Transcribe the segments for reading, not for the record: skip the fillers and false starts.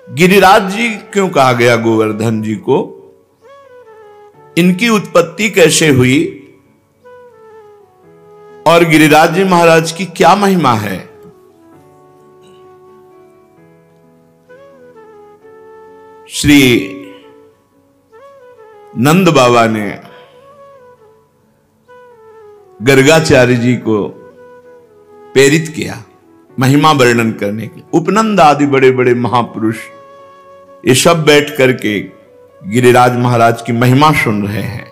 गिरिराज जी क्यों कहा गया गोवर्धन जी को? इनकी उत्पत्ति कैसे हुई और गिरिराज जी महाराज की क्या महिमा है? श्री नंद बाबा ने गर्गाचार्य जी को प्रेरित किया महिमा वर्णन करने के लिए। उपनंद आदि बड़े बड़े महापुरुष ये सब बैठ करके गिरिराज महाराज की महिमा सुन रहे हैं।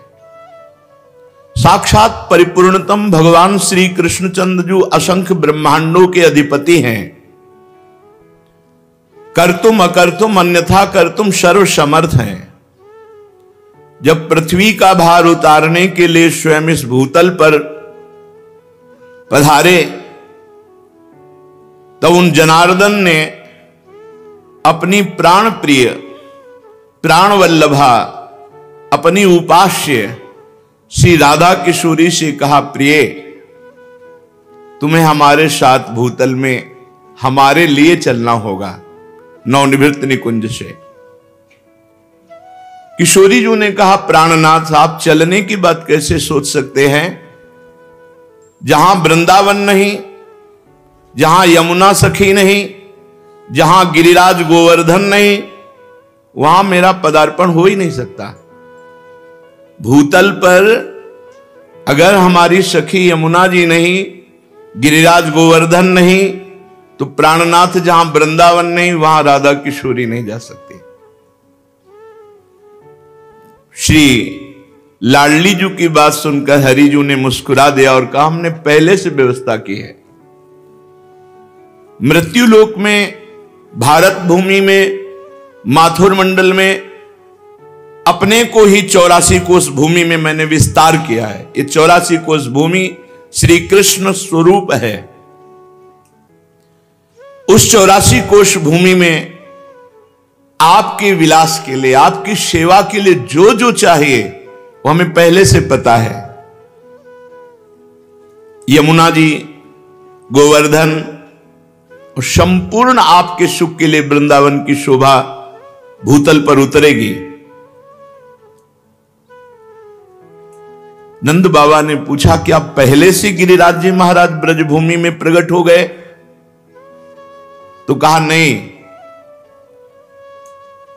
साक्षात परिपूर्णतम भगवान श्री कृष्णचंद्र जो असंख्य ब्रह्मांडों के अधिपति हैं, कर्तुम अकर्तुम अन्यथा कर्तुम सर्व समर्थ हैं। जब पृथ्वी का भार उतारने के लिए स्वयं इस भूतल पर पधारे तो उन जनार्दन ने अपनी प्राण प्रिय प्राण वल्लभा अपनी उपास्य श्री राधा किशोरी से कहा, प्रिय तुम्हें हमारे साथ भूतल में हमारे लिए चलना होगा नवनिवृत्त निकुंज से। किशोरी जी ने कहा, प्राणनाथ आप चलने की बात कैसे सोच सकते हैं? जहां वृंदावन नहीं, जहां यमुना सखी नहीं, जहां गिरिराज गोवर्धन नहीं, वहां मेरा पदार्पण हो ही नहीं सकता। भूतल पर अगर हमारी सखी यमुना जी नहीं, गिरिराज गोवर्धन नहीं, तो प्राणनाथ जहां वृंदावन नहीं वहां राधा किशोरी नहीं जा सकती। श्री लाडली जी की बात सुनकर हरिजू ने मुस्कुरा दिया और कहा, हमने पहले से व्यवस्था की है। मृत्युलोक में, भारत भूमि में, माथुर मंडल में अपने को ही 84 कोष भूमि में मैंने विस्तार किया है। ये 84 कोष भूमि श्री कृष्ण स्वरूप है। उस 84 कोष भूमि में आपके विलास के लिए, आपकी सेवा के लिए जो जो चाहिए वो हमें पहले से पता है। यमुना जी, गोवर्धन और संपूर्ण आपके सुख के लिए वृंदावन की शोभा भूतल पर उतरेगी। नंद बाबा ने पूछा, क्या पहले से गिरिराज जी महाराज ब्रजभूमि में प्रकट हो गए? तो कहा, नहीं,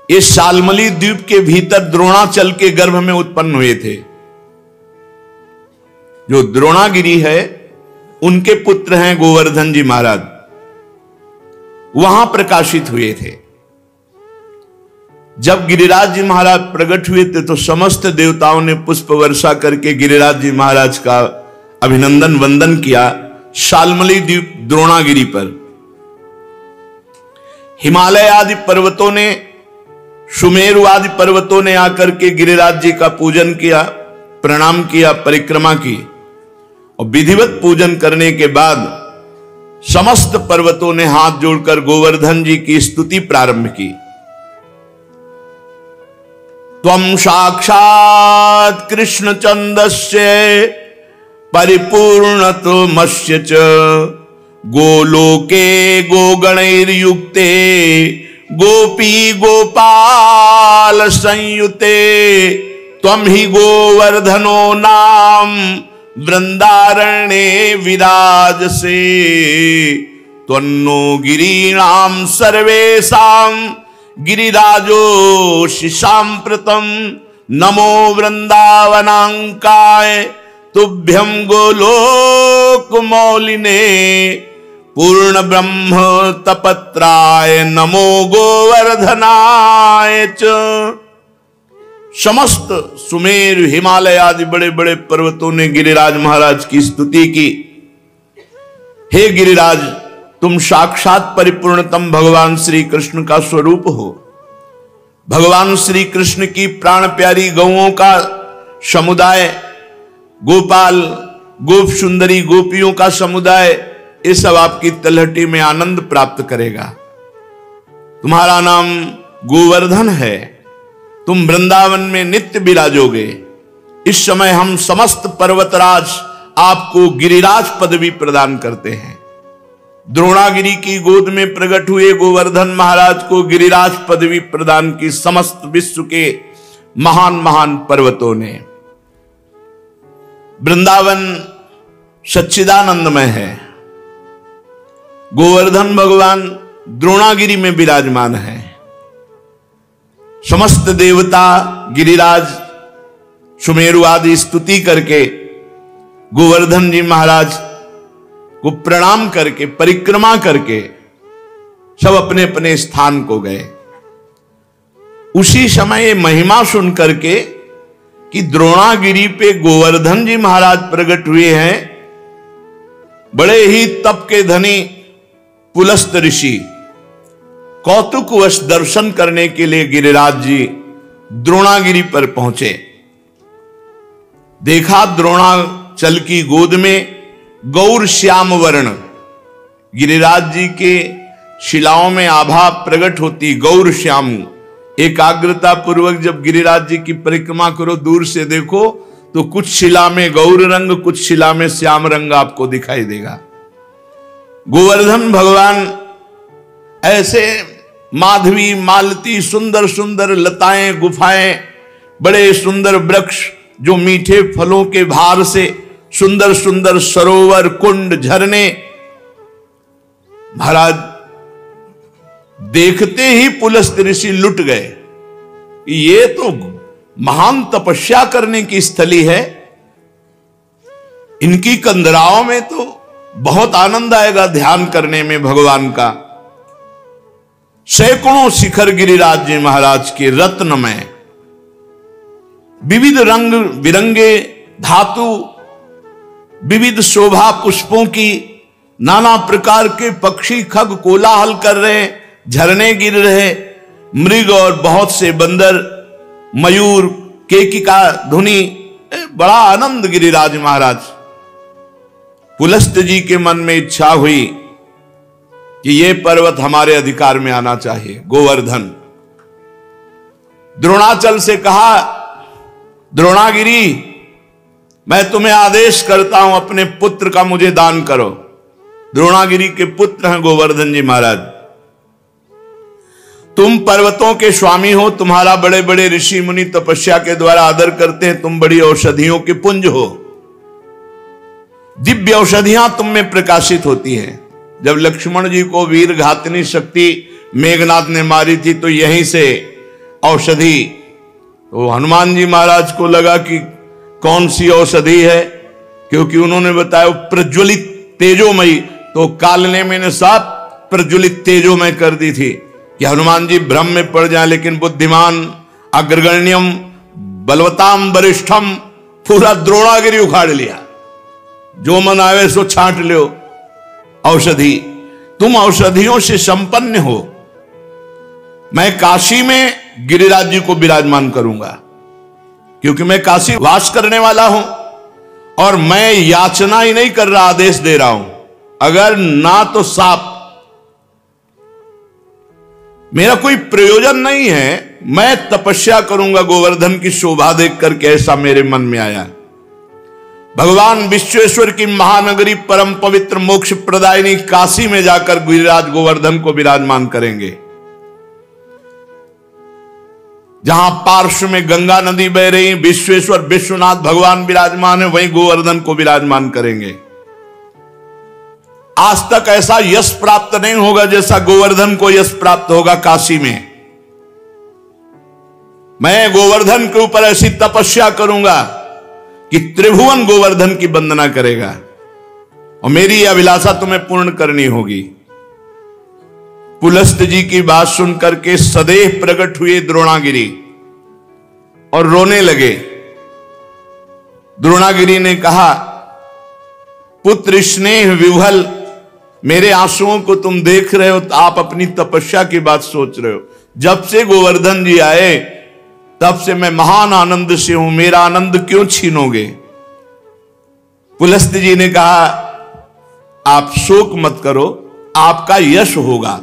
ये शालमली द्वीप के भीतर द्रोणाचल के गर्भ में उत्पन्न हुए थे। जो द्रोणागिरी है उनके पुत्र हैं गोवर्धन जी महाराज, वहां प्रकाशित हुए थे। जब गिरिराज जी महाराज प्रकट हुए थे तो समस्त देवताओं ने पुष्प वर्षा करके गिरिराज जी महाराज का अभिनंदन वंदन किया शालमली द्वीप द्रोणागिरी पर। हिमालय आदि पर्वतों ने, सुमेरु आदि पर्वतों ने आकर के गिरिराज जी का पूजन किया, प्रणाम किया, परिक्रमा की और विधिवत पूजन करने के बाद समस्त पर्वतों ने हाथ जोड़कर गोवर्धन जी की स्तुति प्रारंभ की। त्वं साक्षात् कृष्णचंदस्य परिपूर्णतमस्य च गोलोके गोगणैर्युक्ते गोपी गोपाल संयुते त्वं हि गोवर्धनो नाम वृंदारण्ये विराजसे त्वन्नो गिरीणां सर्वेषां गिरिराजोऽसि साम्प्रतं नमो वृंदावनांकाय तुभ्यं गोलोकमौलिने पूर्ण ब्रह्म तपत्राय नमो गोवर्धनाय च। समस्त सुमेर, हिमालय आदि बड़े बड़े पर्वतों ने गिरिराज महाराज की स्तुति की। हे गिरिराज, तुम साक्षात परिपूर्णतम भगवान श्री कृष्ण का स्वरूप हो। भगवान श्री कृष्ण की प्राण प्यारी गौओं का समुदाय, गोपाल, गोप सुंदरी गोपियों का समुदाय, ये सब आपकी तलहटी में आनंद प्राप्त करेगा। तुम्हारा नाम गोवर्धन है, तुम वृंदावन में नित्य विराजोगे। इस समय हम समस्त पर्वतराज आपको गिरिराज पदवी प्रदान करते हैं। द्रोणागिरी की गोद में प्रकट हुए गोवर्धन महाराज को गिरिराज पदवी प्रदान की समस्त विश्व के महान महान पर्वतों ने। वृंदावन सच्चिदानंदमय है, गोवर्धन भगवान द्रोणागिरी में विराजमान है। समस्त देवता गिरिराज सुमेरु आदि स्तुति करके गोवर्धन जी महाराज को प्रणाम करके परिक्रमा करके सब अपने अपने स्थान को गए। उसी समय महिमा सुन करके कि द्रोणागिरी पे गोवर्धन जी महाराज प्रकट हुए हैं, बड़े ही तप के धनी पुलस्त ऋषि कौतुकवश दर्शन करने के लिए गिरिराज जी द्रोणागिरी पर पहुंचे। देखा द्रोणाचल की गोद में गौर श्याम वर्ण, गिरिराज जी के शिलाओं में आभा प्रकट होती गौर श्याम। एकाग्रता पूर्वक जब गिरिराज जी की परिक्रमा करो, दूर से देखो तो कुछ शिला में गौर रंग, कुछ शिला में श्याम रंग आपको दिखाई देगा। गोवर्धन भगवान ऐसे माधवी मालती सुंदर सुंदर लताएं गुफाएं, बड़े सुंदर वृक्ष जो मीठे फलों के भार से सुंदर सुंदर सरोवर कुंड झरने, महाराज देखते ही पुलस्त ऋषि लुट गए। ये तो महान तपस्या करने की स्थली है, इनकी कंदराओं में तो बहुत आनंद आएगा ध्यान करने में भगवान का। सैकड़ों शिखर गिरिराज जी महाराज के रत्नमय, विविध रंग बिरंगे धातु, विविध शोभा पुष्पों की, नाना प्रकार के पक्षी खग कोलाहल कर रहे, झरने गिर रहे, मृग और बहुत से बंदर, मयूर, केकिका धुनी, बड़ा आनंद गिरिराज महाराज। पुलस्त जी के मन में इच्छा हुई कि ये पर्वत हमारे अधिकार में आना चाहिए, गोवर्धन। द्रोणाचल से कहा, द्रोणागिरी मैं तुम्हें आदेश करता हूं अपने पुत्र का मुझे दान करो। द्रोणागिरी के पुत्र हैं गोवर्धन जी महाराज। तुम पर्वतों के स्वामी हो, तुम्हारा बड़े बड़े ऋषि मुनि तपस्या के द्वारा आदर करते हैं, तुम बड़ी औषधियों के पुंज हो, दिव्य औषधियां तुम में प्रकाशित होती हैं। जब लक्ष्मण जी को वीर घातनी शक्ति मेघनाथ ने मारी थी तो यहीं से औषधि, तो हनुमान जी महाराज को लगा कि कौन सी औषधि है, क्योंकि उन्होंने बताया प्रज्वलित तेजोमयी, तो कालने मैंने साफ प्रज्वलित तेजोमय कर दी थी कि हनुमान जी भ्रम में पड़ जाए। लेकिन बुद्धिमान अग्रगण्यम बलवताम वरिष्ठम, पूरा द्रोणागिरी उखाड़ लिया, जो मन आवे सो छांट लो औषधि। तुम औषधियों से संपन्न हो, मैं काशी में गिरिराज जी को विराजमान करूंगा, क्योंकि मैं काशी वास करने वाला हूं और मैं याचना ही नहीं कर रहा, आदेश दे रहा हूं। अगर ना तो साप, मेरा कोई प्रयोजन नहीं है, मैं तपस्या करूंगा गोवर्धन की शोभा देख करके, ऐसा मेरे मन में आया। भगवान विश्वेश्वर की महानगरी परम पवित्र मोक्ष प्रदायिनी काशी में जाकर गिरिराज गोवर्धन को विराजमान करेंगे। जहां पार्श्व में गंगा नदी बह रही, विश्वेश्वर विश्वनाथ भगवान विराजमान है, वहीं गोवर्धन को विराजमान करेंगे। आज तक ऐसा यश प्राप्त नहीं होगा जैसा गोवर्धन को यश प्राप्त होगा काशी में। मैं गोवर्धन के ऊपर ऐसी तपस्या करूंगा कि त्रिभुवन गोवर्धन की वंदना करेगा, और मेरी यह अभिलाषा तुम्हें पूर्ण करनी होगी। पुलस्त जी की बात सुनकर के सदैव प्रकट हुए द्रोणागिरी और रोने लगे। द्रोणागिरी ने कहा, पुत्र स्नेह विह्वल, मेरे आंसुओं को तुम देख रहे हो तो आप अपनी तपस्या की बात सोच रहे हो। जब से गोवर्धन जी आए तब से मैं महान आनंद से हूं, मेरा आनंद क्यों छीनोगे। पुलस्त जी ने कहा, आप शोक मत करो, आपका यश होगा।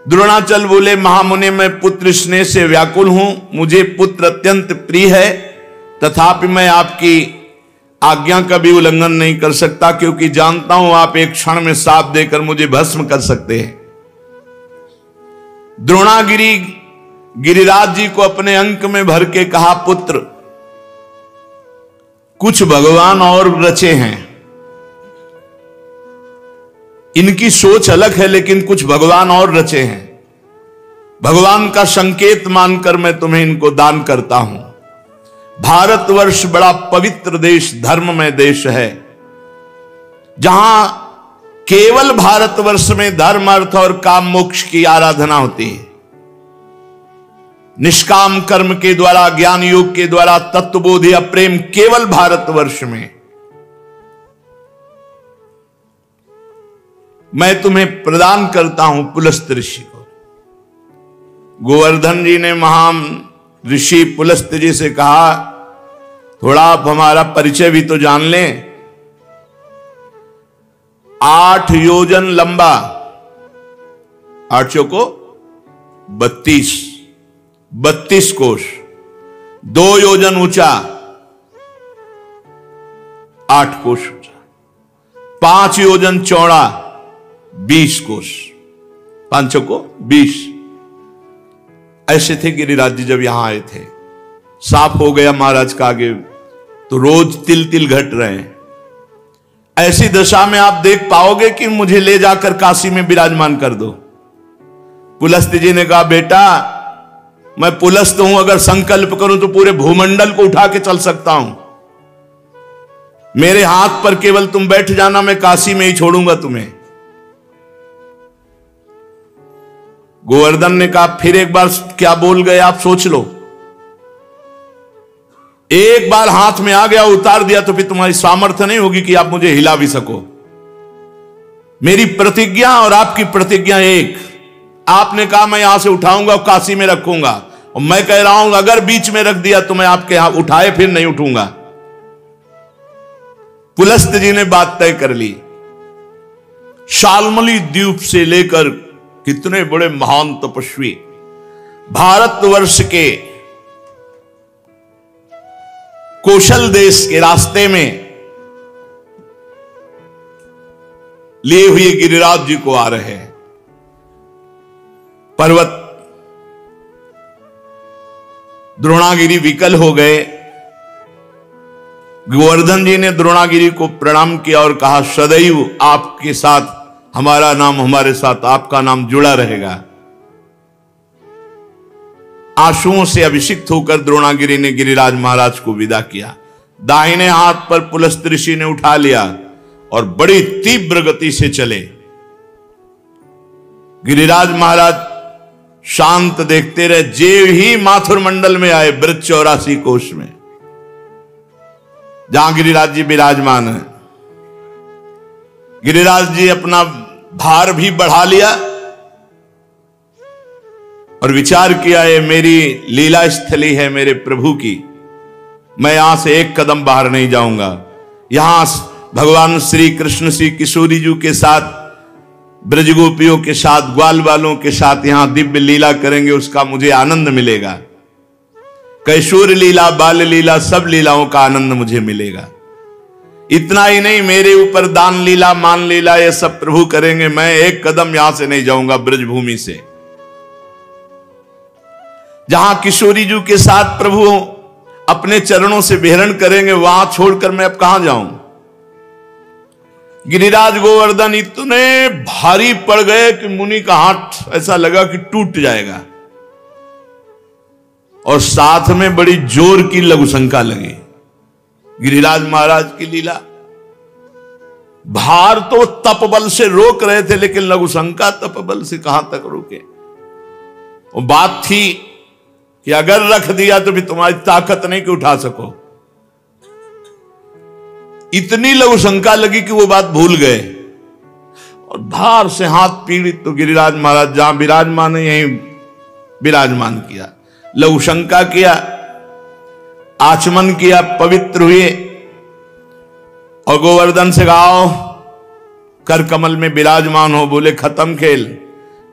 द्रोणाचल बोले, महामुनि मैं पुत्र स्नेह से व्याकुल हूं, मुझे पुत्र अत्यंत प्रिय है, तथापि मैं आपकी आज्ञा का भी उल्लंघन नहीं कर सकता, क्योंकि जानता हूं आप एक क्षण में शाप देकर मुझे भस्म कर सकते हैं। द्रोणागिरी गिरिराज जी को अपने अंक में भर के कहा, पुत्र कुछ भगवान और रचे हैं, इनकी सोच अलग है, लेकिन कुछ भगवान और रचे हैं। भगवान का संकेत मानकर मैं तुम्हें इनको दान करता हूं। भारतवर्ष बड़ा पवित्र देश, धर्ममय देश है, जहां केवल भारतवर्ष में धर्म, अर्थ और काम मोक्ष की आराधना होती है। निष्काम कर्म के द्वारा, ज्ञान योग के द्वारा तत्वबोध या प्रेम केवल भारतवर्ष में। मैं तुम्हें प्रदान करता हूं पुलस्त ऋषि को। गोवर्धन जी ने महान ऋषि पुलस्त जी से कहा, थोड़ा आप हमारा परिचय भी तो जान लें। 8 योजन लंबा, 8 चौको 32 कोश, 2 योजन ऊंचा, 8 कोश ऊंचा, 5 योजन चौड़ा, 20 कोश, 5 चौको 20। ऐसे थे गिरिराज जी जब यहां आए थे। साफ हो गया महाराज का आगे, तो रोज तिल तिल घट रहे हैं। ऐसी दशा में आप देख पाओगे कि मुझे ले जाकर काशी में विराजमान कर दो। पुलस्त जी ने कहा, बेटा मैं पुलस्त हूं, अगर संकल्प करूं तो पूरे भूमंडल को उठा के चल सकता हूं। मेरे हाथ पर केवल तुम बैठ जाना, मैं काशी में ही छोड़ूंगा तुम्हें। गोवर्धन ने कहा, फिर एक बार क्या बोल गए आप, सोच लो। एक बार हाथ में आ गया, उतार दिया, तो फिर तुम्हारी सामर्थ्य नहीं होगी कि आप मुझे हिला भी सको। मेरी प्रतिज्ञा और आपकी प्रतिज्ञा एक। आपने कहा मैं यहां से उठाऊंगा और काशी में रखूंगा, और मैं कह रहा हूं अगर बीच में रख दिया तो मैं आपके यहां उठाए फिर नहीं उठूंगा। पुलस्त जी ने बात तय कर ली। शाल्मली द्वीप से लेकर कितने बड़े महान तपस्वी भारतवर्ष के कौशल देश के रास्ते में लिए हुए गिरिराज जी को आ रहे हैं। पर्वत द्रोणागिरी विकल हो गए। गोवर्धन जी ने द्रोणागिरी को प्रणाम किया और कहा, सदैव आपके साथ हमारा नाम, हमारे साथ आपका नाम जुड़ा रहेगा। आंसुओं से अभिषिक्त होकर द्रोणागिरी ने गिरिराज महाराज को विदा किया। दाहिने हाथ पर पुलस्त ऋषि ने उठा लिया और बड़ी तीव्र गति से चले। गिरिराज महाराज शांत देखते रहे। जेव ही माथुर मंडल में आए, ब्रज 84 कोश में, जहां गिरिराज जी विराजमान है। गिरिराज जी अपना भार भी बढ़ा लिया और विचार किया, ये मेरी लीला स्थली है मेरे प्रभु की, मैं यहां से एक कदम बाहर नहीं जाऊंगा। यहां भगवान श्री कृष्ण श्री किशोरी जी के साथ, ब्रजगोपियों के साथ, ग्वाल वालों के साथ यहां दिव्य लीला करेंगे, उसका मुझे आनंद मिलेगा। कैशोर लीला, बाल लीला, सब लीलाओं का आनंद मुझे मिलेगा। इतना ही नहीं, मेरे ऊपर दान लीला, मान लीला, ये सब प्रभु करेंगे। मैं एक कदम यहां से नहीं जाऊंगा ब्रजभूमि से। जहां किशोरी जी के साथ प्रभु अपने चरणों से विहरण करेंगे, वहां छोड़कर मैं अब कहां जाऊं। गिरिराज गोवर्धन इतने भारी पड़ गए कि मुनि का हाथ ऐसा लगा कि टूट जाएगा, और साथ में बड़ी जोर की लघुशंका लगी। गिरिराज महाराज की लीला, भार तो तप बल से रोक रहे थे, लेकिन लघुशंका तप बल से कहां तक रोके। वो बात थी कि अगर रख दिया तो भी तुम्हारी ताकत नहीं कि उठा सको। इतनी लघुशंका लगी कि वो बात भूल गए और भार से हाथ पीड़ित। तो गिरिराज महाराज जहां विराजमान है यहीं विराजमान किया, लघुशंका किया, आचमन किया, पवित्र हुए और गोवर्धन से गाओ कर कमल में विराजमान हो। बोले खत्म खेल,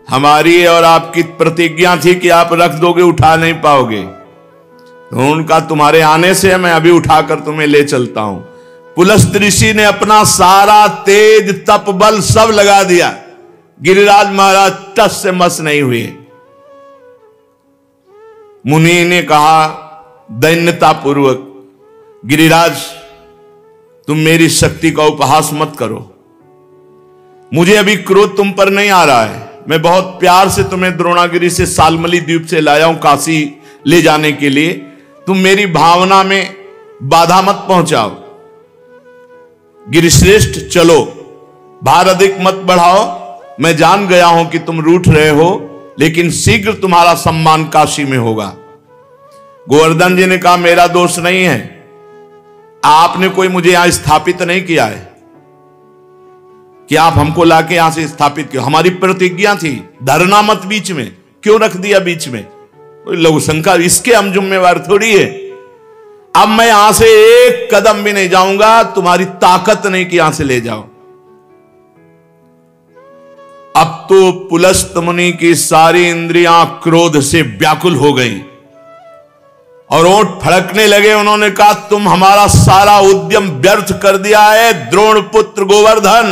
हमारी और आपकी प्रतिज्ञा थी कि आप रख दोगे, उठा नहीं पाओगे। तो उनका तुम्हारे आने से मैं अभी उठाकर तुम्हें ले चलता हूं। पुलस्त ऋषि ने अपना सारा तेज तप बल सब लगा दिया, गिरिराज महाराज टस से मस नहीं हुए। मुनि ने कहा दैन्यता पूर्वक, गिरिराज तुम मेरी शक्ति का उपहास मत करो, मुझे अभी क्रोध तुम पर नहीं आ रहा है। मैं बहुत प्यार से तुम्हें द्रोणागिरी से सालमली द्वीप से लाया हूं काशी ले जाने के लिए, तुम मेरी भावना में बाधा मत पहुंचाओ। गिरिश्रेष्ठ चलो, भार अधिक मत बढ़ाओ, मैं जान गया हूं कि तुम रूठ रहे हो, लेकिन शीघ्र तुम्हारा सम्मान काशी में होगा। गोवर्धन जी ने कहा मेरा दोष नहीं है, आपने कोई मुझे यहां स्थापित नहीं किया है कि आप हमको लाके यहां से स्थापित किया। हमारी प्रतिज्ञा थी धरना मत बीच में, क्यों रख दिया बीच में? लघु शंका, इसके हम जिम्मेवार थोड़ी है। अब मैं यहां से एक कदम भी नहीं जाऊंगा, तुम्हारी ताकत नहीं कि यहां से ले जाओ। अब तो पुलस्त मुनि की सारी इंद्रियां क्रोध से व्याकुल हो गईं और ओंठ फड़कने लगे। उन्होंने कहा तुम हमारा सारा उद्यम व्यर्थ कर दिया है द्रोण पुत्र गोवर्धन,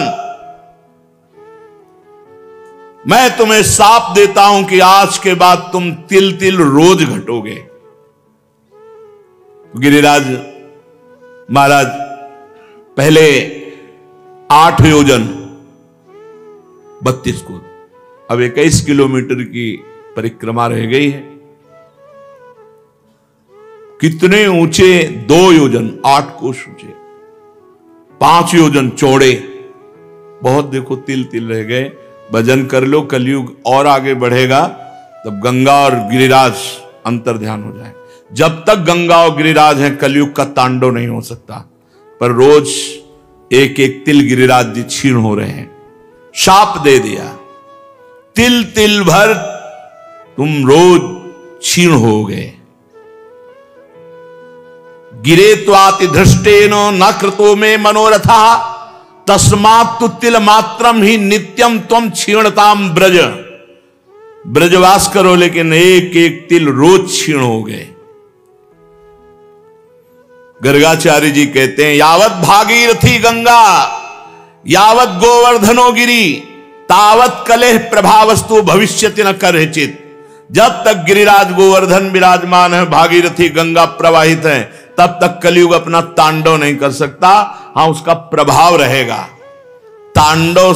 मैं तुम्हें शाप देता हूं कि आज के बाद तुम तिल तिल रोज घटोगे। गिरिराज महाराज पहले 8 योजन 32 कोस, अब 21 किलोमीटर की परिक्रमा रह गई है। कितने ऊंचे? 2 योजन 8 कोस ऊंचे, 5 योजन चौड़े, बहुत देखो तिल तिल रह गए। भजन कर लो, कलयुग और आगे बढ़ेगा, तब गंगा और गिरिराज अंतर ध्यान हो जाए। जब तक गंगा और गिरिराज हैं कलयुग का तांडव नहीं हो सकता, पर रोज एक एक तिल गिरिराज जी क्षीण हो रहे हैं। शाप दे दिया, तिल तिल भर तुम रोज क्षीण हो गए। गिरे त्वाति धृष्टेन न कृतो में मनोरथा तस्मात् तु तिल मात्रम ही नित्यम त्वम क्षीणताम ब्रज। ब्रजवास करो, लेकिन एक एक तिल रोज क्षीण हो गए। गर्गाचार्य जी कहते हैं यावत भागीरथी गंगा यावत गोवर्धनो गिरी तावत कलेह प्रभावस्तु भविष्यति न करहिचित। जब तक गिरिराज गोवर्धन विराजमान है, भागीरथी गंगा प्रवाहित है, तब तक कलयुग अपना तांडव नहीं कर सकता। हां, उसका प्रभाव रहेगा। तांडव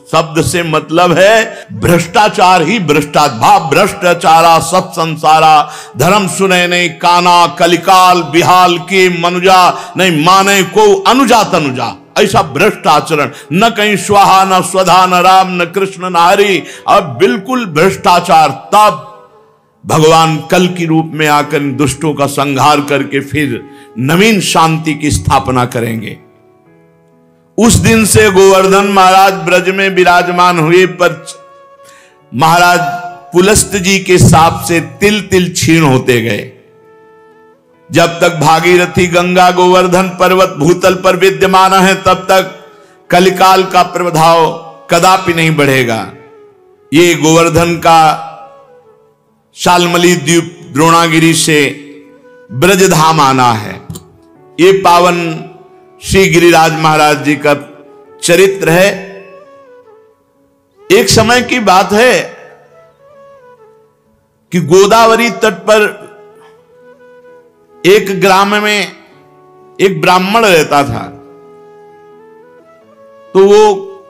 शब्द से मतलब है भ्रष्टाचार ही भ्रष्टाचार, भ्रष्टाचारा सब संसारा, धर्म सुने नहीं काना, कलिकाल बिहाल की मनुजा, नहीं माने को अनुजा तनुजा, ऐसा भ्रष्ट आचरण, न कहीं स्वाहा न स्वधा न राम न कृष्ण न हरि, अब बिल्कुल भ्रष्टाचार। तब भगवान कल की रूप में आकर दुष्टों का संहार करके फिर नवीन शांति की स्थापना करेंगे। उस दिन से गोवर्धन महाराज ब्रज में विराजमान हुए, पर महाराज पुलस्त जी के शाप से तिल तिल क्षीण होते गए। जब तक भागीरथी गंगा गोवर्धन पर्वत भूतल पर विद्यमान है, तब तक कलिकाल का प्रभाव कदापि नहीं बढ़ेगा। ये गोवर्धन का शालमली द्वीप द्रोणागिरी से ब्रजधाम आना है। ये पावन श्री गिरिराज महाराज जी का चरित्र है। एक समय की बात है कि गोदावरी तट पर एक ग्राम में एक ब्राह्मण रहता था। तो वो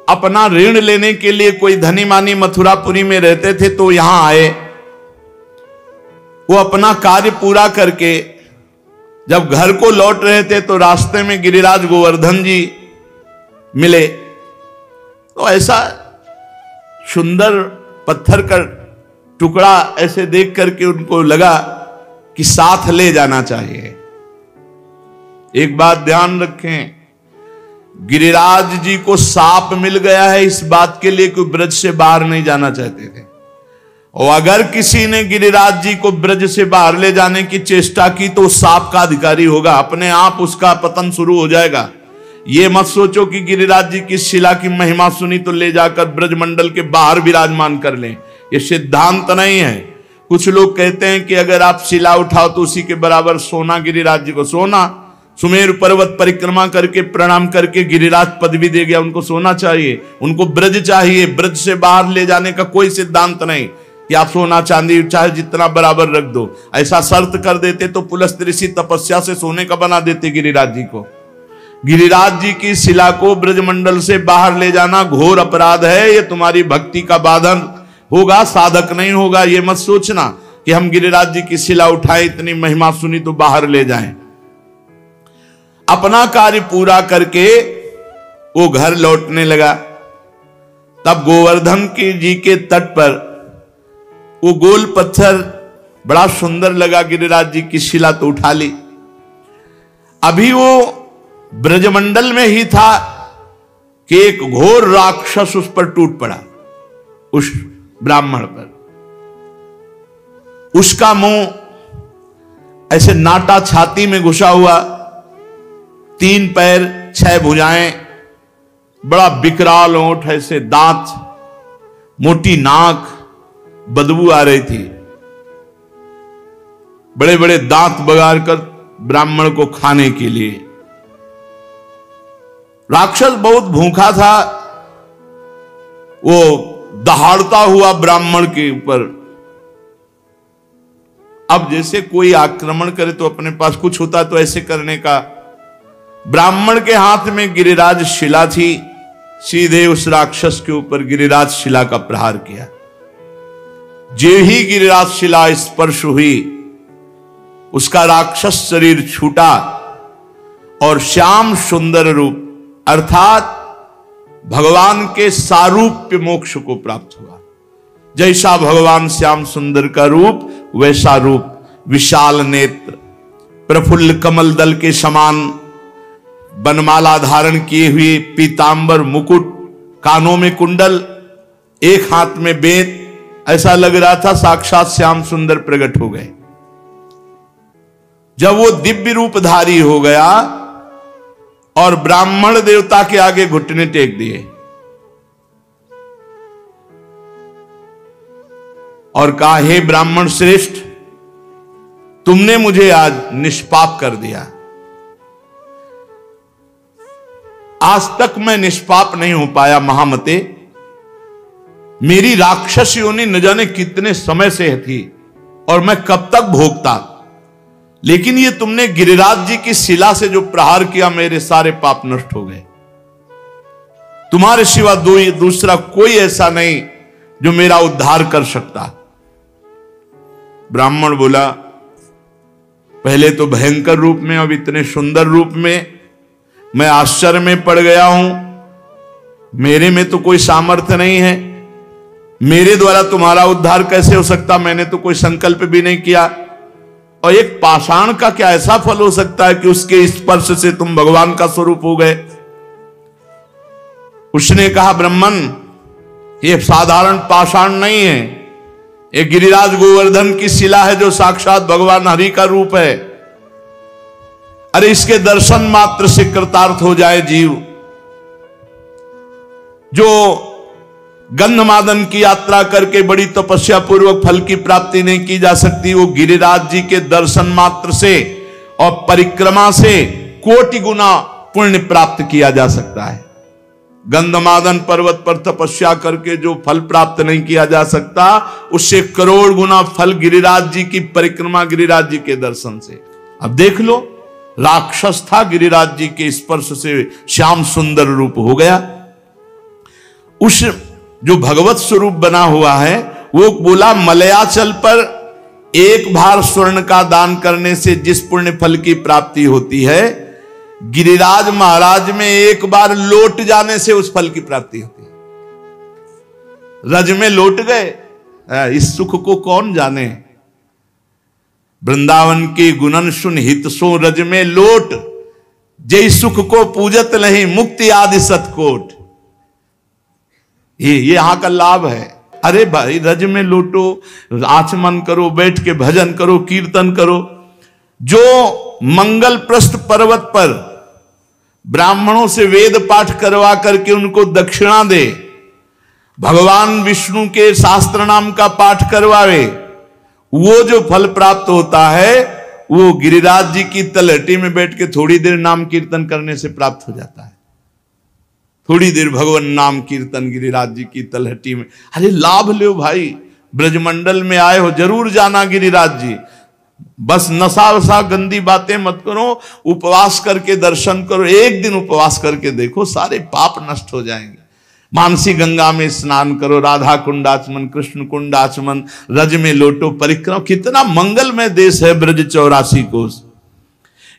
अपना ऋण लेने के लिए, कोई धनी मानी मथुरापुरी में रहते थे, तो यहां आए। वो अपना कार्य पूरा करके जब घर को लौट रहे थे, तो रास्ते में गिरिराज गोवर्धन जी मिले। तो ऐसा सुंदर पत्थर का टुकड़ा ऐसे देख करके उनको लगा कि साथ ले जाना चाहिए। एक बात ध्यान रखें, गिरिराज जी को साप मिल गया है इस बात के लिए कि ब्रज से बाहर नहीं जाना चाहते थे। और अगर किसी ने गिरिराज जी को ब्रज से बाहर ले जाने की चेष्टा की तो साप का अधिकारी होगा, अपने आप उसका पतन शुरू हो जाएगा। ये मत सोचो कि गिरिराज जी की शिला की महिमा सुनी तो ले जाकर ब्रजमंडल के बाहर विराजमान कर लें, ये सिद्धांत नहीं है। कुछ लोग कहते हैं कि अगर आप शिला उठाओ तो उसी के बराबर सोना गिरिराज जी को, सोना सुमेरु पर्वत परिक्रमा करके प्रणाम करके गिरिराज पदवी दे गया। उनको सोना चाहिए, उनको ब्रज चाहिए। ब्रज से बाहर ले जाने का कोई सिद्धांत नहीं कि आप सोना चांदी चाहे जितना बराबर रख दो। ऐसा शर्त कर देते तो पुलस्त्य ऋषि तपस्या से सोने का बना देते गिरिराज जी को। गिरिराज जी की शिला को ब्रजमंडल से बाहर ले जाना घोर अपराध है। ये तुम्हारी भक्ति का बाधन होगा, साधक नहीं होगा। ये मत सोचना कि हम गिरिराज जी की शिला उठाए, इतनी महिमा सुनी तो बाहर ले जाएं। अपना कार्य पूरा करके वो घर लौटने लगा। तब गोवर्धन की जी के तट पर वो गोल पत्थर बड़ा सुंदर लगा। गिरिराज जी की शिला तो उठा ली। अभी वो ब्रजमंडल में ही था कि एक घोर राक्षस उस पर टूट पड़ा, उस ब्राह्मण पर। उसका मुंह ऐसे नाटा छाती में घुसा हुआ, 3 पैर 6 भुजाएं, बड़ा विकराल ओंठ, ऐसे दांत, मोटी नाक, बदबू आ रही थी। बड़े बड़े दांत बगाड़ कर ब्राह्मण को खाने के लिए। राक्षस बहुत भूखा था। वो दहाड़ता हुआ ब्राह्मण के ऊपर। अब जैसे कोई आक्रमण करे तो अपने पास कुछ होता तो ऐसे करने का। ब्राह्मण के हाथ में गिरिराज शिला थी। सीधे उस राक्षस के ऊपर गिरिराज शिला का प्रहार किया। जे ही गिरिराज शिला स्पर्श हुई, उसका राक्षस शरीर छूटा और श्याम सुंदर रूप अर्थात भगवान के सारूप्य मोक्ष को प्राप्त हुआ। जैसा भगवान श्याम सुंदर का रूप वैसा रूप, विशाल नेत्र, प्रफुल्ल कमल दल के समान बनमाला धारण किए हुए, पीतांबर मुकुट, कानों में कुंडल, एक हाथ में बेंत। ऐसा लग रहा था साक्षात श्याम सुंदर प्रकट हो गए। जब वो दिव्य रूपधारी हो गया और ब्राह्मण देवता के आगे घुटने टेक दिए और कहा, हे ब्राह्मण श्रेष्ठ, तुमने मुझे आज निष्पाप कर दिया। आज तक मैं निष्पाप नहीं हो पाया महामते। मेरी राक्षस योनि न जाने कितने समय से थी और मैं कब तक भोगता, लेकिन ये तुमने गिरिराज जी की शिला से जो प्रहार किया, मेरे सारे पाप नष्ट हो गए। तुम्हारे सिवा दूसरा कोई ऐसा नहीं जो मेरा उद्धार कर सकता। ब्राह्मण बोला, पहले तो भयंकर रूप में, अब इतने सुंदर रूप में मैं आश्चर्य में पड़ गया हूं। मेरे में तो कोई सामर्थ्य नहीं है, मेरे द्वारा तुम्हारा उद्धार कैसे हो सकता? मैंने तो कोई संकल्प भी नहीं किया। और एक पाषाण का क्या ऐसा फल हो सकता है कि उसके स्पर्श से तुम भगवान का स्वरूप हो गए? उसने कहा, ब्राह्मण, ये साधारण पाषाण नहीं है, ये गिरिराज गोवर्धन की शिला है जो साक्षात भगवान हरि का रूप है। अरे इसके दर्शन मात्र से कृतार्थ हो जाए जीव। जो गंधमादन की यात्रा करके बड़ी तपस्या पूर्वक फल की प्राप्ति नहीं की जा सकती, वो गिरिराज जी के दर्शन मात्र से और परिक्रमा से कोटि गुना पुण्य प्राप्त किया जा सकता है। गंधमादन पर्वत पर तपस्या करके जो फल प्राप्त नहीं किया जा सकता, उससे करोड़ गुना फल गिरिराज जी की परिक्रमा, गिरिराज जी के दर्शन से। अब देख लो, राक्षस था, गिरिराज जी के स्पर्श से श्याम सुंदर रूप हो गया। उस जो भगवत स्वरूप बना हुआ है, वो बोला, मलयाचल पर 1 भार स्वर्ण का दान करने से जिस पुण्य फल की प्राप्ति होती है, गिरिराज महाराज में 1 बार लौट जाने से उस फल की प्राप्ति होती है। रज में लौट गए, इस सुख को कौन जाने। वृंदावन के गुणन सुन हित सो रज में लोट, जय सुख को पूजत नहीं मुक्ति आदि सतकोट। ये यहां का लाभ है। अरे भाई, रज में लौटो, आचमन करो, बैठ के भजन करो, कीर्तन करो। जो मंगल प्रस्थ पर्वत पर ब्राह्मणों से वेद पाठ करवा करके उनको दक्षिणा दे, भगवान विष्णु के शास्त्र नाम का पाठ करवावे, वो जो फल प्राप्त होता है वो गिरिराज जी की तलहटी में बैठ के थोड़ी देर नाम कीर्तन करने से प्राप्त हो जाता है। थोड़ी देर भगवान नाम कीर्तन गिरिराज जी की तलहटी में, अरे लाभ लो भाई, ब्रजमंडल में आए हो जरूर जाना गिरिराज जी। बस नशा वशा गंदी बातें मत करो, उपवास करके दर्शन करो। एक दिन उपवास करके देखो, सारे पाप नष्ट हो जाएंगे। मानसी गंगा में स्नान करो, राधा कुंड आचमन, कृष्ण कुंड आचमन, रज में लोटो परिक्रमा। कितना मंगलमय देश है ब्रज 84 कोस।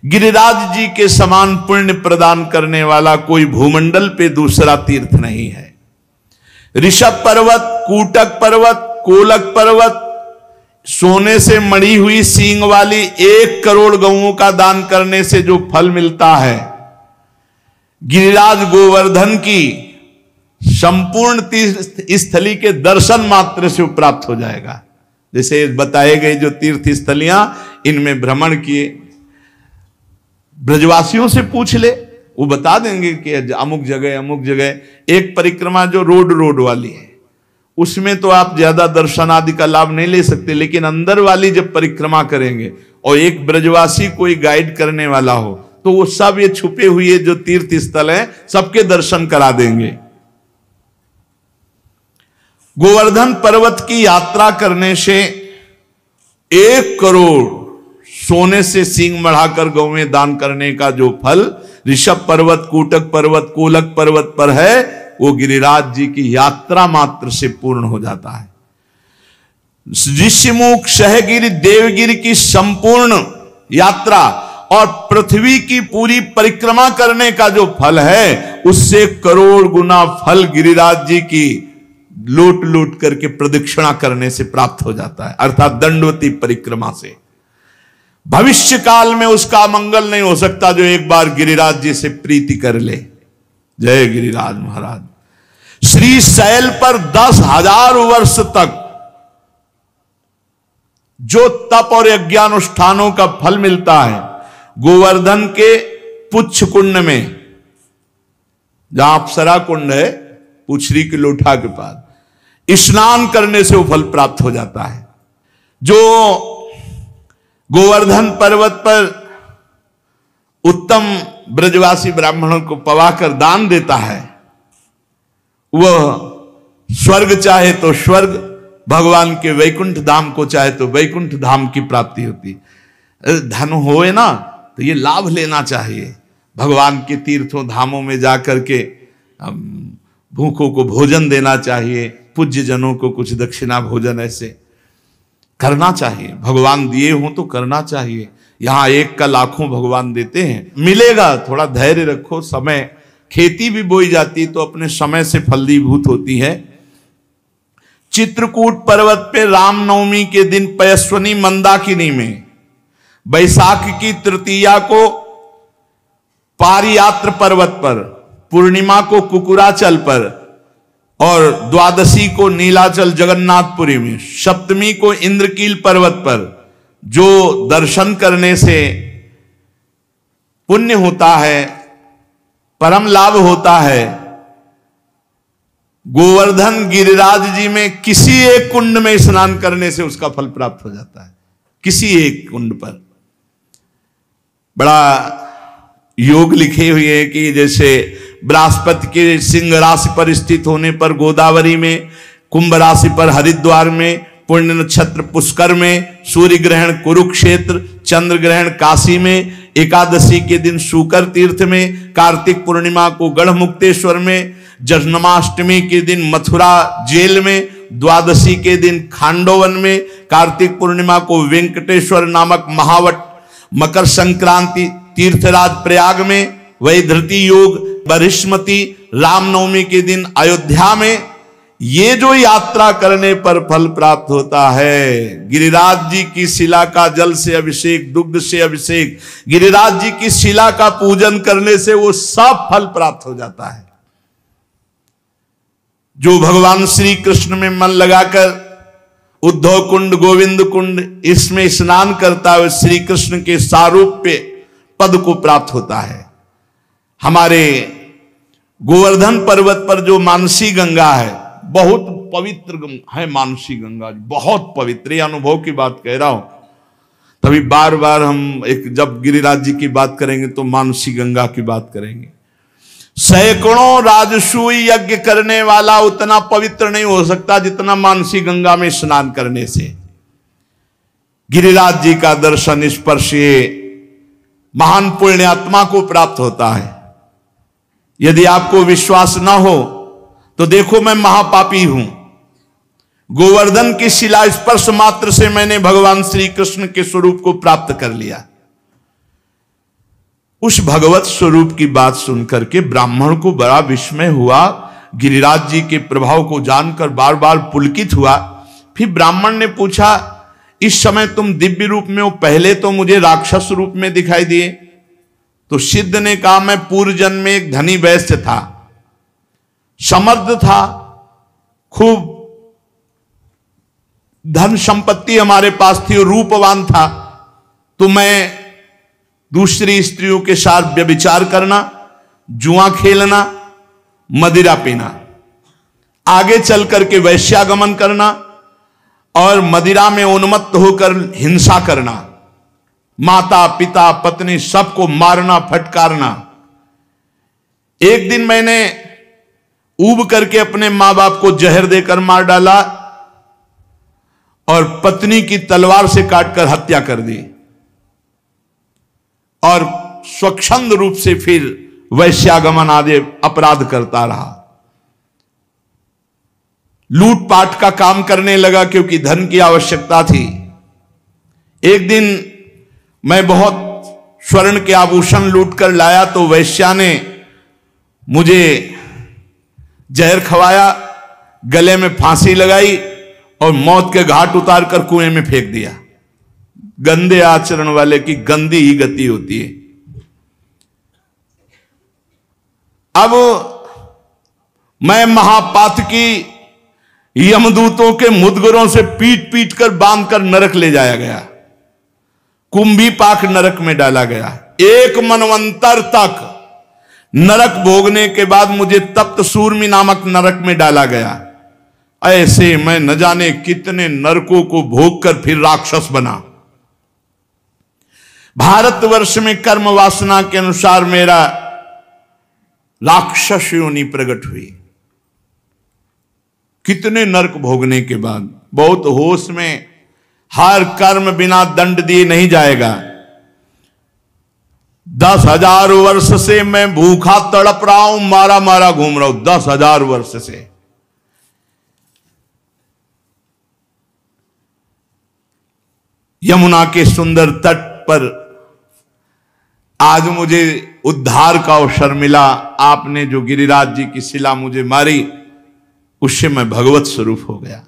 गिरिराज जी के समान पुण्य प्रदान करने वाला कोई भूमंडल पे दूसरा तीर्थ नहीं है। ऋषभ पर्वत, कूटक पर्वत, कोलक पर्वत, सोने से मढ़ी हुई सींग वाली 1 करोड़ गऊओं का दान करने से जो फल मिलता है, गिरिराज गोवर्धन की संपूर्ण तीर्थ स्थली के दर्शन मात्र से प्राप्त हो जाएगा। जैसे बताए गए जो तीर्थ स्थलियां, इनमें भ्रमण किए, ब्रजवासियों से पूछ ले, वो बता देंगे कि अमुक जगह। एक परिक्रमा जो रोड वाली है, उसमें तो आप ज्यादा दर्शन आदि का लाभ नहीं ले सकते, लेकिन अंदर वाली जब परिक्रमा करेंगे और एक ब्रजवासी कोई गाइड करने वाला हो, तो वो सब ये छुपे हुए जो तीर्थ स्थल हैं सबके दर्शन करा देंगे। गोवर्धन पर्वत की यात्रा करने से 1 करोड़ सोने से सींग बढ़ाकर गौ में दान करने का जो फल ऋषभ पर्वत, कूटक पर्वत, कोलक पर्वत पर है, वो गिरिराज जी की यात्रा मात्र से पूर्ण हो जाता है। ऋषिमुख, सहगिरि, देवगिरि की संपूर्ण यात्रा और पृथ्वी की पूरी परिक्रमा करने का जो फल है, उससे करोड़ गुना फल गिरिराज जी की लूट लूट करके प्रदक्षिणा करने से प्राप्त हो जाता है, अर्थात दंडवती परिक्रमा से। भविष्य काल में उसका मंगल नहीं हो सकता जो एक बार गिरिराज जी से प्रीति कर ले। जय गिरिराज महाराज। श्री शैल पर 10,000 वर्ष तक जो तप और यज्ञानुष्ठानों का फल मिलता है, गोवर्धन के पुच्छ कुंड में, जहां अप्सरा कुंड है, पुछरी की लोठा के पास, स्नान करने से वो फल प्राप्त हो जाता है। जो गोवर्धन पर्वत पर उत्तम ब्रजवासी ब्राह्मणों को पवाकर दान देता है, वह स्वर्ग चाहे तो स्वर्ग, भगवान के वैकुंठ धाम को चाहे तो वैकुंठ धाम की प्राप्ति होती। धन होए ना तो ये लाभ लेना चाहिए। भगवान के तीर्थों धामों में जाकर के भूखों को भोजन देना चाहिए, पूज्य जनों को कुछ दक्षिणा भोजन ऐसे करना चाहिए। भगवान दिए हों तो करना चाहिए। यहां एक का लाखों भगवान देते हैं, मिलेगा। थोड़ा धैर्य रखो। समय, खेती भी बोई जाती तो अपने समय से फलीभूत होती है। चित्रकूट पर्वत पे रामनवमी के दिन पयस्वनी मंदाकिनी में, बैसाख की तृतीया को पारियात्र पर्वत पर, पूर्णिमा को कुकुराचल पर और द्वादशी को नीलाचल जगन्नाथपुरी में, सप्तमी को इंद्रकील पर्वत पर जो दर्शन करने से पुण्य होता है, परम लाभ होता है, गोवर्धन गिरिराज जी में किसी एक कुंड में स्नान करने से उसका फल प्राप्त हो जाता है। किसी एक कुंड पर बड़ा योग लिखे हुए हैं कि जैसे बृहस्पति के सिंह राशि पर स्थित होने पर गोदावरी में, कुंभ राशि पर हरिद्वार में, पुण्य नक्षत्र पुष्कर में, सूर्य ग्रहण कुरुक्षेत्र, चंद्र ग्रहण काशी में, एकादशी के दिन शुकर तीर्थ में, कार्तिक पूर्णिमा को गढ़मुक्तेश्वर में, जन्माष्टमी के दिन मथुरा जेल में, द्वादशी के दिन खांडोवन में, कार्तिक पूर्णिमा को वेंकटेश्वर नामक महावट, मकर संक्रांति तीर्थराज प्रयाग में, वैधृति योग बृहस्पति, रामनवमी के दिन अयोध्या में। ये जो यात्रा करने पर फल प्राप्त होता है, गिरिराज जी की शिला का जल से अभिषेक, दुग्ध से अभिषेक, गिरिराज जी की शिला का पूजन करने से वो सब फल प्राप्त हो जाता है। जो भगवान श्री कृष्ण में मन लगाकर उद्धव कुंड, गोविंद कुंड, इसमें स्नान करता है, श्री कृष्ण के सारूप्य पद को प्राप्त होता है। हमारे गोवर्धन पर्वत पर जो मानसी गंगा है, बहुत पवित्र है। मानसी गंगा बहुत पवित्र, अनुभव की बात कह रहा हूं। तभी बार बार हम जब गिरिराज जी की बात करेंगे तो मानसी गंगा की बात करेंगे। सैकड़ों राजसूय यज्ञ करने वाला उतना पवित्र नहीं हो सकता जितना मानसी गंगा में स्नान करने से गिरिराज जी का दर्शन स्पर्श ये महान पुण्यात्मा को प्राप्त होता है। यदि आपको विश्वास ना हो तो देखो, मैं महापापी हूं। गोवर्धन की शिला स्पर्श मात्र से मैंने भगवान श्री कृष्ण के स्वरूप को प्राप्त कर लिया। उस भगवत स्वरूप की बात सुनकर के ब्राह्मण को बड़ा विस्मय हुआ, गिरिराज जी के प्रभाव को जानकर बार बार पुलकित हुआ। फिर ब्राह्मण ने पूछा, इस समय तुम दिव्य रूप में हो, पहले तो मुझे राक्षस रूप में दिखाई दिए। तो सिद्ध ने कहा, मैं पूर्व जन्म में एक धनी वैश्य था, समर्थ था, खूब धन संपत्ति हमारे पास थी और रूपवान था। तो मैं दूसरी स्त्रियों के साथ व्यभिचार करना, जुआ खेलना, मदिरा पीना, आगे चल करके वैश्यागमन करना और मदिरा में उन्मत्त होकर हिंसा करना, माता पिता पत्नी सबको मारना फटकारना। एक दिन मैंने ऊब करके अपने मां बाप को जहर देकर मार डाला और पत्नी की तलवार से काटकर हत्या कर दी और स्वच्छंद रूप से फिर वैश्यागमन आदि अपराध करता रहा। लूटपाट का काम करने लगा क्योंकि धन की आवश्यकता थी। एक दिन मैं बहुत स्वर्ण के आभूषण लूट कर लाया तो वैश्या ने मुझे जहर खवाया, गले में फांसी लगाई और मौत के घाट उतार कर कुएं में फेंक दिया। गंदे आचरण वाले की गंदी ही गति होती है। अब मैं महापातकी यमदूतों के मुदगरों से पीट पीट कर बांध कर नरक ले जाया गया, कुंभी पाक नरक में डाला गया। एक मनवंतर तक नरक भोगने के बाद मुझे तप्त सूर्मी नामक नरक में डाला गया। ऐसे मैं न जाने कितने नरकों को भोग कर फिर राक्षस बना। भारतवर्ष में कर्म वासना के अनुसार मेरा राक्षस योनि प्रकट हुई। कितने नरक भोगने के बाद, बहुत होश में, हर कर्म बिना दंड दिए नहीं जाएगा। 10,000 वर्ष से मैं भूखा तड़प रहा हूं, मारा मारा घूम रहा हूं 10,000 वर्ष से। यमुना के सुंदर तट पर आज मुझे उद्धार का अवसर मिला। आपने जो गिरिराज जी की शिला मुझे मारी, उससे मैं भगवत स्वरूप हो गया।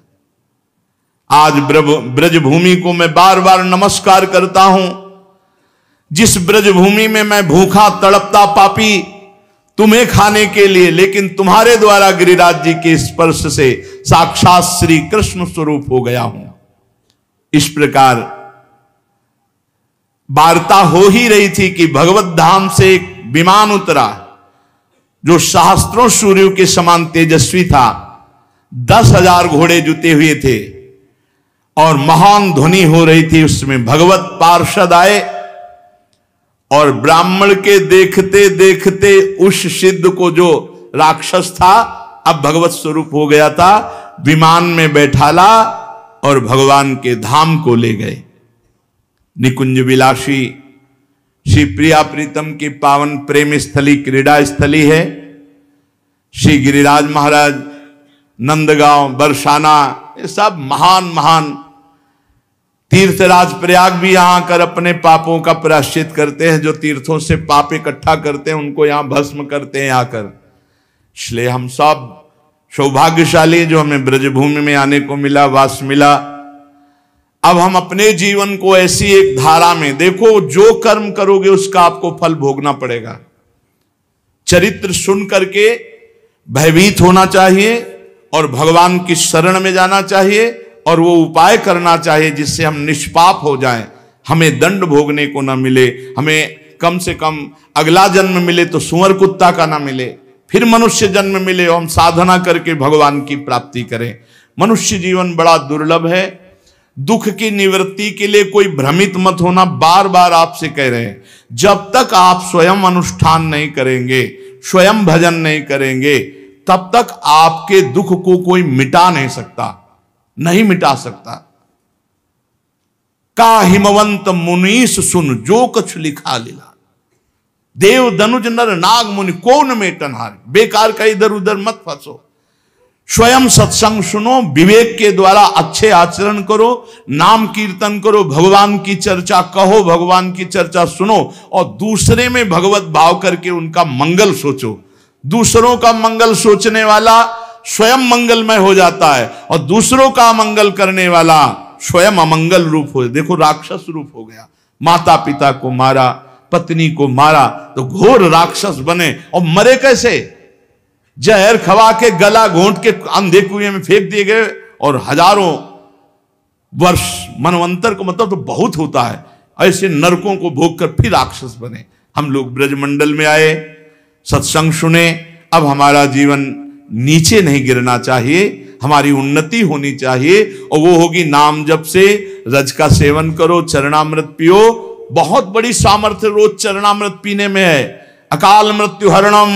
आज ब्रजभूमि को मैं बार बार नमस्कार करता हूं। जिस ब्रजभूमि में मैं भूखा तड़पता पापी तुम्हें खाने के लिए, लेकिन तुम्हारे द्वारा गिरिराज जी के स्पर्श से साक्षात श्री कृष्ण स्वरूप हो गया हूं। इस प्रकार वार्ता हो ही रही थी कि भगवत धाम से एक विमान उतरा जो सहस्त्रों सूर्यों के समान तेजस्वी था। 10,000 घोड़े जुते हुए थे और महान ध्वनि हो रही थी। उसमें भगवत पार्षद आए और ब्राह्मण के देखते देखते उस सिद्ध को, जो राक्षस था अब भगवत स्वरूप हो गया था, विमान में बैठाला और भगवान के धाम को ले गए। निकुंज विलासी श्री प्रिया प्रीतम की पावन प्रेम स्थली, क्रीड़ा स्थली है। श्री गिरिराज महाराज, नंदगांव, बरसाना, ये सब महान महान तीर्थराज। प्रयाग भी यहां आकर अपने पापों का प्रायश्चित करते हैं। जो तीर्थों से पाप इकट्ठा करते हैं उनको यहां भस्म करते हैं आकर। इसलिए हम सब सौभाग्यशाली जो हमें ब्रजभूमि में आने को मिला, वास मिला। अब हम अपने जीवन को ऐसी एक धारा में देखो, जो कर्म करोगे उसका आपको फल भोगना पड़ेगा। चरित्र सुन करके भयभीत होना चाहिए और भगवान की शरण में जाना चाहिए और वो उपाय करना चाहिए जिससे हम निष्पाप हो जाएं, हमें दंड भोगने को ना मिले। हमें कम से कम अगला जन्म मिले तो सुअर कुत्ता का ना मिले, फिर मनुष्य जन्म मिले और हम साधना करके भगवान की प्राप्ति करें। मनुष्य जीवन बड़ा दुर्लभ है। दुख की निवृत्ति के लिए कोई भ्रमित मत होना, बार बार आपसे कह रहे हैं। जब तक आप स्वयं अनुष्ठान नहीं करेंगे, स्वयं भजन नहीं करेंगे, तब तक आपके दुख को कोई मिटा नहीं सकता, नहीं मिटा सकता। का हिमवंत मुनीस सुन जो कछु लिखा लीला, देव दनुज नर नाग मुनि कौन मेटन हार। बेकार का इधर उधर मत फंसो, स्वयं सत्संग सुनो, विवेक के द्वारा अच्छे आचरण करो, नाम कीर्तन करो, भगवान की चर्चा कहो, भगवान की चर्चा सुनो, और दूसरे में भगवत भाव करके उनका मंगल सोचो। दूसरों का मंगल सोचने वाला स्वयं मंगलमय हो जाता है, और दूसरों का मंगल करने वाला स्वयं अमंगल रूप हो। देखो राक्षस रूप हो गया, माता पिता को मारा, पत्नी को मारा, तो घोर राक्षस बने। और मरे कैसे? जहर खवा के गला घोंट के अंधे कुएं में फेंक दिए गए, और हजारों वर्ष मनवंतर को मतलब तो बहुत होता है, ऐसे नरकों को भोग कर फिर राक्षस बने। हम लोग ब्रजमंडल में आए, सत्संग सुने, अब हमारा जीवन नीचे नहीं गिरना चाहिए, हमारी उन्नति होनी चाहिए, और वो होगी नाम जप से। रज का सेवन करो, चरणामृत पियो, बहुत बड़ी सामर्थ्य रोज चरणामृत पीने में है। अकाल मृत्यु हरणम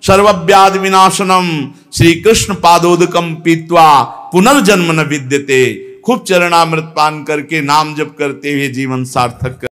सर्वव्याधि विनाशनम श्री कृष्ण पादोदकम पीत्वा पुनर्जन्म न विद्यते। खूब चरणामृत पान करके नाम जप करते हुए जीवन सार्थक कर